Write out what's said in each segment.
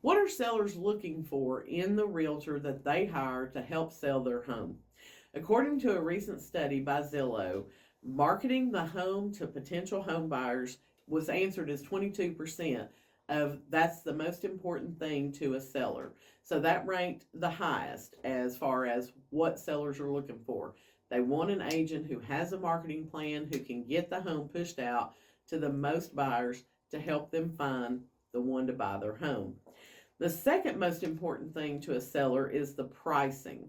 What are sellers looking for in the realtor that they hire to help sell their home? According to a recent study by Zillow, marketing the home to potential home buyers was answered as 22% of that's the most important thing to a seller. So that ranked the highest as far as what sellers are looking for. They want an agent who has a marketing plan, who can get the home pushed out to the most buyers to help them find the one to buy their home. The second most important thing to a seller is the pricing.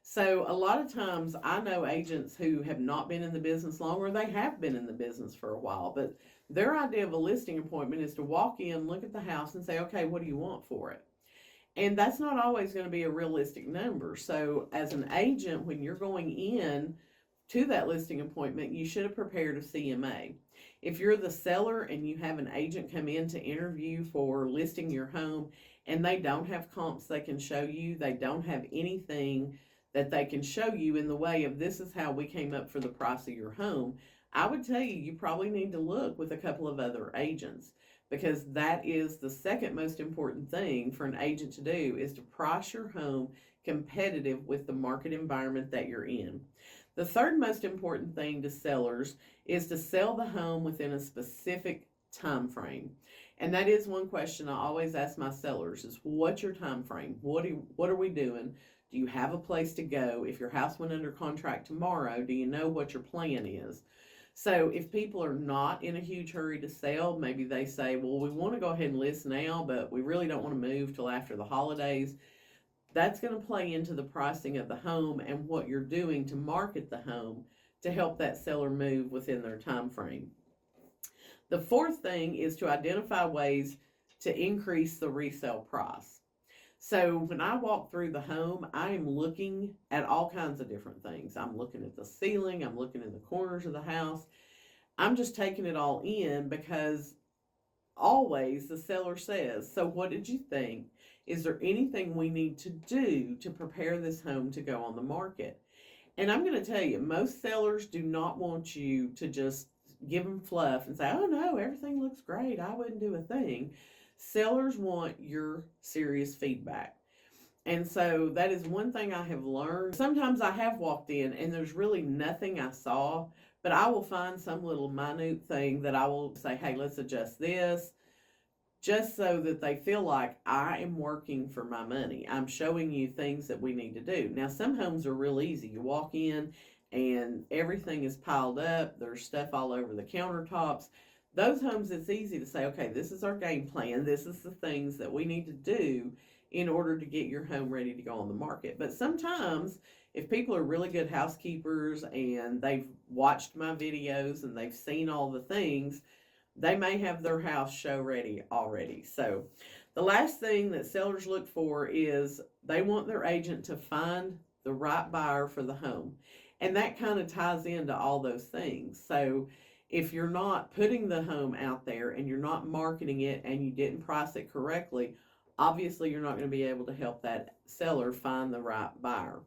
So a lot of times I know agents who have not been in the business long, or they have been in the business for a while, but their idea of a listing appointment is to walk in, look at the house and say, okay, what do you want for it? And that's not always going to be a realistic number. So as an agent, when you're going in to that listing appointment, you should have prepared a CMA. If you're the seller and you have an agent come in to interview for listing your home and they don't have comps they can show you, they don't have anything that they can show you in the way of this is how we came up for the price of your home, I would tell you, you probably need to look with a couple of other agents, because that is the second most important thing for an agent to do, is to price your home competitive with the market environment that you're in. The third most important thing to sellers is to sell the home within a specific time frame. And that is one question I always ask my sellers is, what's your time frame? What are we doing? Do you have a place to go? If your house went under contract tomorrow, do you know what your plan is? So if people are not in a huge hurry to sell, maybe they say, well, we want to go ahead and list now, but we really don't want to move till after the holidays. That's going to play into the pricing of the home and what you're doing to market the home to help that seller move within their time frame. The fourth thing is to identify ways to increase the resale price. So when I walk through the home, I am looking at all kinds of different things. I'm looking at the ceiling, I'm looking in the corners of the house. I'm just taking it all in, because always the seller says, so what did you think? Is there anything we need to do to prepare this home to go on the market? And I'm going to tell you, most sellers do not want you to just give them fluff and say, oh no, everything looks great, I wouldn't do a thing. Sellers want your serious feedback. And so that is one thing I have learned. Sometimes I have walked in and there's really nothing I saw, but I will find some little minute thing that I will say, hey, let's adjust this, just so that they feel like I am working for my money. I'm showing you things that we need to do. Now, some homes are real easy. You walk in and everything is piled up. There's stuff all over the countertops. Those homes, it's easy to say, okay, this is our game plan. This is the things that we need to do in order to get your home ready to go on the market. But sometimes, if people are really good housekeepers and they've watched my videos and they've seen all the things, they may have their house show ready already. So the last thing that sellers look for is they want their agent to find the right buyer for the home. And that kind of ties into all those things. So if you're not putting the home out there and you're not marketing it and you didn't price it correctly, obviously you're not going to be able to help that seller find the right buyer.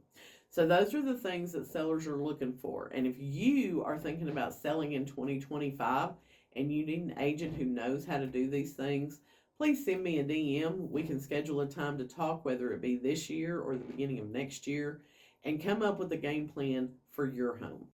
So those are the things that sellers are looking for. And if you are thinking about selling in 2025 and you need an agent who knows how to do these things, please send me a DM. We can schedule a time to talk, whether it be this year or the beginning of next year, and come up with a game plan for your home.